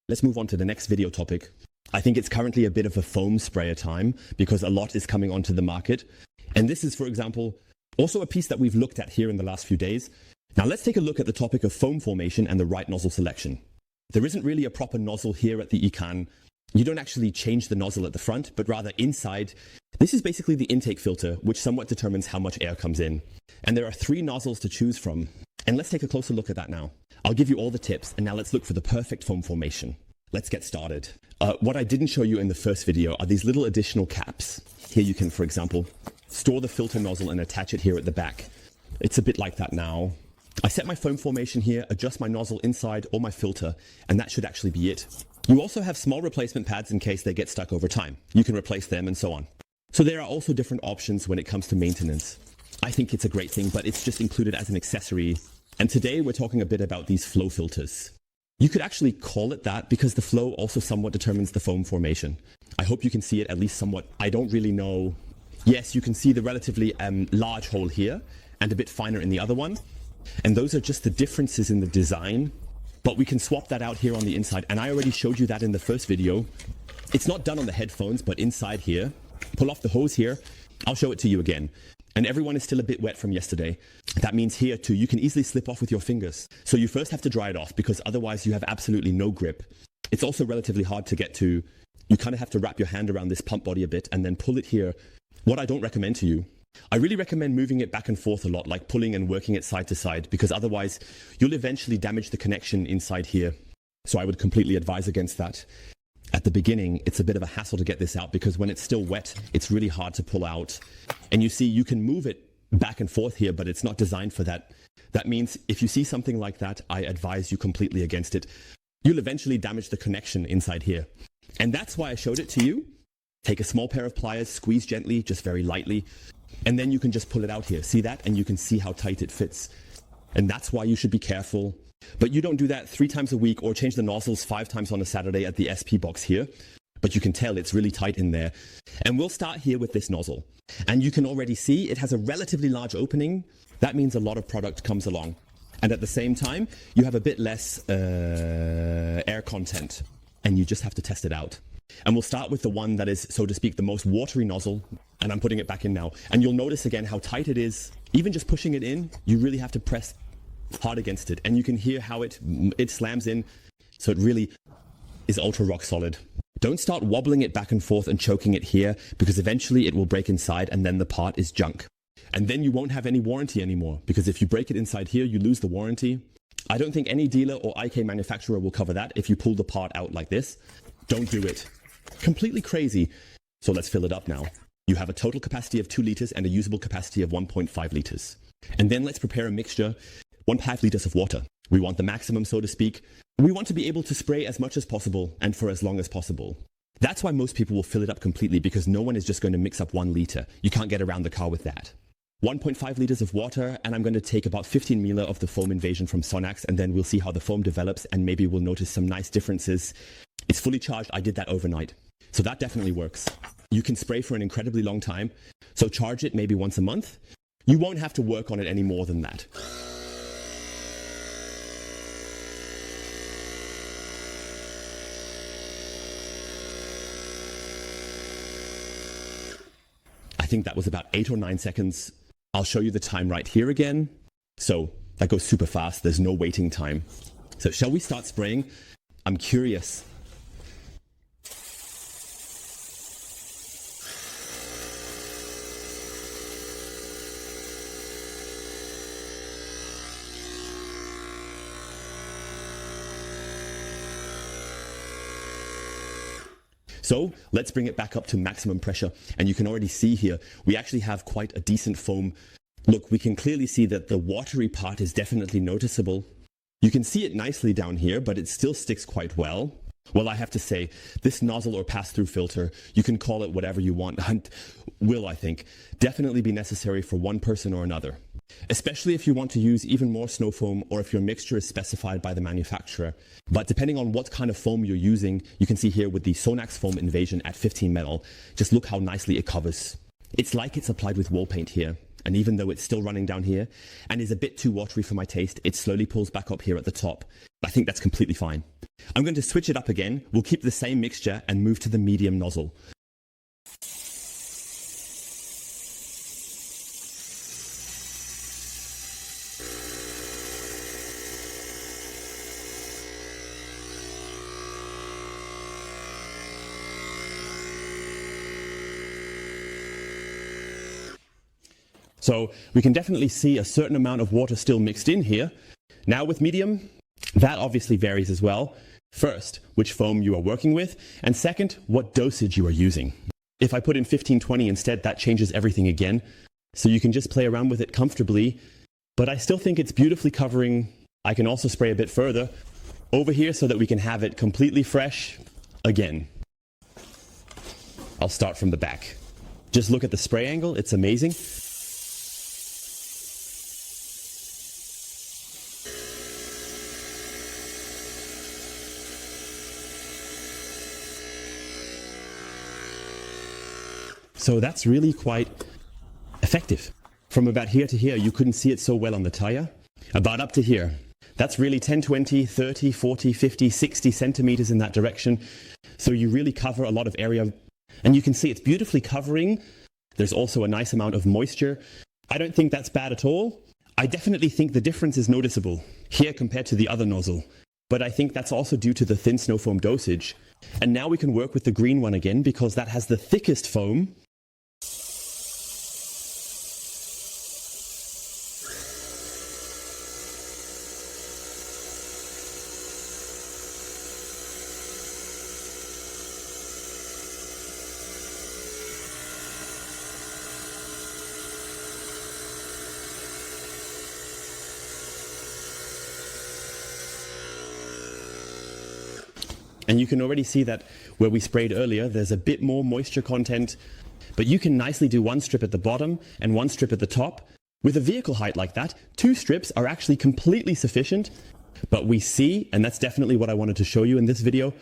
Let's move on to the next video topic. I think it's currently a bit of a foam sprayer time because a lot is coming onto the market. And this is, for example, also a piece that we've looked at here in the last few days. Now let's take a look at the topic of foam formation and the right nozzle selection. There isn't really a proper nozzle here at the eCan. You don't actually change the nozzle at the front, but rather inside. This is basically the intake filter, which somewhat determines how much air comes in. And there are 3 nozzles to choose from. And let's take a closer look at that now. I'll give you all the tips, and now let's look for the perfect foam formation. Let's get started. What I didn't show you in the first video are these little additional caps. Here you can, for example, store the filter nozzle and attach it here at the back. It's a bit like that now. I set my foam formation here, adjust my nozzle inside or my filter, and that should actually be it. You also have small replacement pads in case they get stuck over time. You can replace them and so on. So there are also different options when it comes to maintenance. I think it's a great thing, but it's just included as an accessory. And today we're talking a bit about these flow filters. You could actually call it that because the flow also somewhat determines the foam formation. I hope you can see it at least somewhat. I don't really know. Yes, you can see the relatively large hole here and a bit finer in the other one. And those are just the differences in the design. But we can swap that out here on the inside. And I already showed you that in the first video. It's not done on the headphones, but inside here. Pull off the hose here. I'll show it to you again. And everyone is still a bit wet from yesterday. That means here too, you can easily slip off with your fingers. So you first have to dry it off because otherwise you have absolutely no grip. It's also relatively hard to get to. You kind of have to wrap your hand around this pump body a bit and then pull it here. What I don't recommend to you, I really recommend moving it back and forth a lot, like pulling and working it side to side, because otherwise you'll eventually damage the connection inside here. So I would completely advise against that. At the beginning, it's a bit of a hassle to get this out because when it's still wet, it's really hard to pull out. And you see, you can move it back and forth here, but it's not designed for that. That means if you see something like that, I advise you completely against it. You'll eventually damage the connection inside here. And that's why I showed it to you. Take a small pair of pliers, squeeze gently, just very lightly, and then you can just pull it out here. See that? And you can see how tight it fits. And that's why you should be careful. But you don't do that 3 times a week or change the nozzles 5 times on a Saturday at the SP box here. But you can tell it's really tight in there. And we'll start here with this nozzle. And you can already see it has a relatively large opening. That means a lot of product comes along. And at the same time, you have a bit less air content. And you just have to test it out. And we'll start with the one that is, so to speak, the most watery nozzle. And I'm putting it back in now. And you'll notice again how tight it is. Even just pushing it in, you really have to press hard against it. And you can hear how it slams in. So it really is ultra rock solid. Don't start wobbling it back and forth and choking it here, because eventually it will break inside and then the part is junk. And then you won't have any warranty anymore, because if you break it inside here, you lose the warranty. I don't think any dealer or IK manufacturer will cover that if you pull the part out like this. Don't do it. Completely crazy. So let's fill it up now. You have a total capacity of 2 liters and a usable capacity of 1.5 liters. And then let's prepare a mixture, 1.5 liters of water. We want the maximum, so to speak. We want to be able to spray as much as possible and for as long as possible. That's why most people will fill it up completely, because no one is just going to mix up 1 liter. You can't get around the car with that. 1.5 liters of water, and I'm going to take about 15 ml of the foam invasion from Sonax, and then we'll see how the foam develops, and maybe we'll notice some nice differences. It's fully charged. I did that overnight. So that definitely works. You can spray for an incredibly long time. So charge it maybe once a month. You won't have to work on it any more than that. I think that was about 8 or 9 seconds. I'll show you the time right here again. So that goes super fast. There's no waiting time. So shall we start spraying? I'm curious. So let's bring it back up to maximum pressure. And you can already see here, we actually have quite a decent foam. Look, we can clearly see that the watery part is definitely noticeable. You can see it nicely down here, but it still sticks quite well. Well, I have to say, this nozzle or pass-through filter, you can call it whatever you want, will, I think, definitely be necessary for one person or another. Especially if you want to use even more snow foam, or if your mixture is specified by the manufacturer. But depending on what kind of foam you're using, you can see here with the Sonax foam invasion at 15 ml, just look how nicely it covers. It's like it's applied with wall paint here. and even though it's still running down here and is a bit too watery for my taste, it slowly pulls back up here at the top. I think that's completely fine. I'm going to switch it up again. We'll keep the same mixture and move to the medium nozzle. So we can definitely see a certain amount of water still mixed in here. Now with medium, that obviously varies as well. First, which foam you are working with, and second, what dosage you are using. If I put in 15-20 instead, that changes everything again. So you can just play around with it comfortably, but I still think it's beautifully covering. I can also spray a bit further over here so that we can have it completely fresh again. I'll start from the back. Just look at the spray angle, it's amazing. So that's really quite effective. From about here to here, you couldn't see it so well on the tire. About up to here, that's really 10, 20, 30, 40, 50, 60 centimeters in that direction. So you really cover a lot of area. And you can see it's beautifully covering. There's also a nice amount of moisture. I don't think that's bad at all. I definitely think the difference is noticeable here compared to the other nozzle. But I think that's also due to the thin snow foam dosage. And now we can work with the green one again because that has the thickest foam. And you can already see that where we sprayed earlier, there's a bit more moisture content, but you can nicely do one strip at the bottom and one strip at the top. With a vehicle height like that, 2 strips are actually completely sufficient, but we see, and that's definitely what I wanted to show you in this video,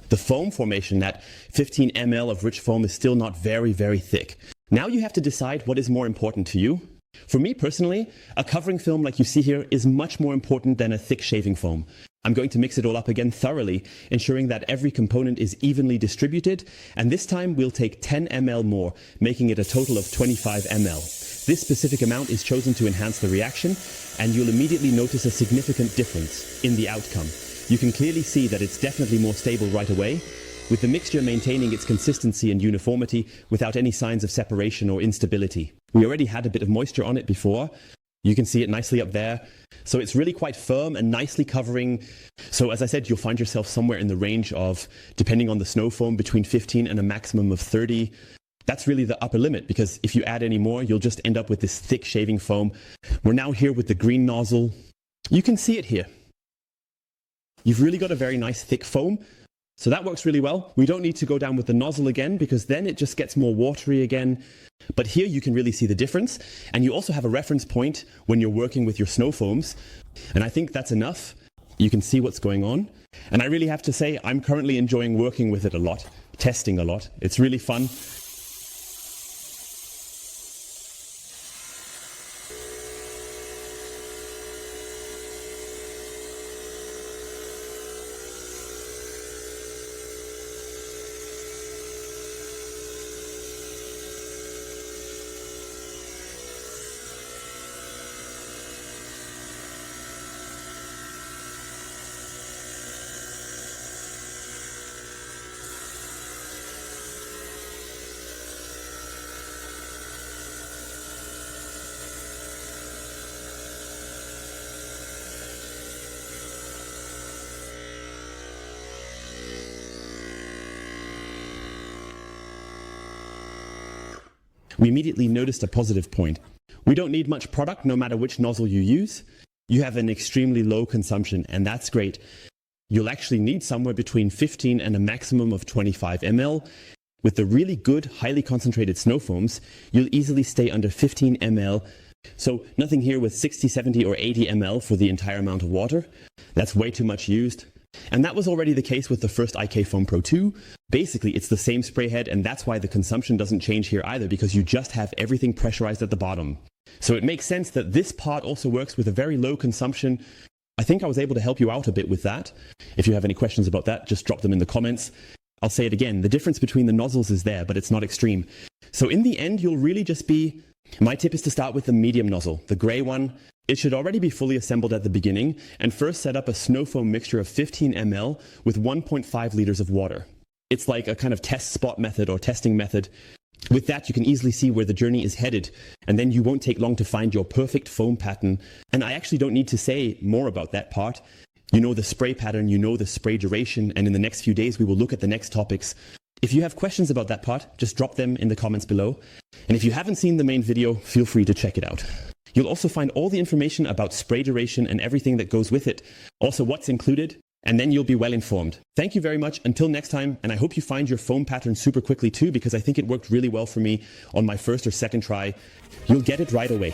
the foam formation, that 15 ml of rich foam is still not very, very thick. Now you have to decide what is more important to you. For me personally, a covering film like you see here is much more important than a thick shaving foam. I'm going to mix it all up again thoroughly, ensuring that every component is evenly distributed, and this time we'll take 10 ml more, making it a total of 25 ml. This specific amount is chosen to enhance the reaction, and you'll immediately notice a significant difference in the outcome. You can clearly see that it's definitely more stable right away, with the mixture maintaining its consistency and uniformity without any signs of separation or instability. We already had a bit of moisture on it before. You can see it nicely up there. So it's really quite firm and nicely covering. So as I said, you'll find yourself somewhere in the range of, depending on the snow foam, between 15 and a maximum of 30. That's really the upper limit, because if you add any more, you'll just end up with this thick shaving foam. We're now here with the green nozzle. You can see it here. You've really got a very nice thick foam. So that works really well. We don't need to go down with the nozzle again, because then it just gets more watery again. But here you can really see the difference. And you also have a reference point when you're working with your snow foams. And I think that's enough. You can see what's going on. And I really have to say, I'm currently enjoying working with it a lot, testing a lot. It's really fun. We immediately noticed a positive point. We don't need much product no matter which nozzle you use. You have an extremely low consumption, and that's great. You'll actually need somewhere between 15 and a maximum of 25 ml. With the really good, highly concentrated snow foams, you'll easily stay under 15 ml. So nothing here with 60, 70 or 80 ml for the entire amount of water. That's way too much used. And that was already the case with the first iKFoam Pro 2. Basically, it's the same spray head, and that's why the consumption doesn't change here either, because you just have everything pressurized at the bottom. So it makes sense that this part also works with a very low consumption. I think I was able to help you out a bit with that. If you have any questions about that, just drop them in the comments. I'll say it again, the difference between the nozzles is there, but it's not extreme. So in the end, you'll really just be, my tip is to start with the medium nozzle, the gray one. It should already be fully assembled at the beginning, and first set up a snow foam mixture of 15 ml with 1.5 liters of water. It's like a kind of test spot method or testing method. With that, you can easily see where the journey is headed, and then you won't take long to find your perfect foam pattern. And I actually don't need to say more about that part. You know the spray pattern, you know the spray duration, and in the next few days we will look at the next topics. If you have questions about that part, just drop them in the comments below. And if you haven't seen the main video, feel free to check it out. You'll also find all the information about spray duration and everything that goes with it, also what's included, and then you'll be well informed. Thank you very much. Until next time, and I hope you find your foam pattern super quickly too, because I think it worked really well for me on my first or second try. You'll get it right away.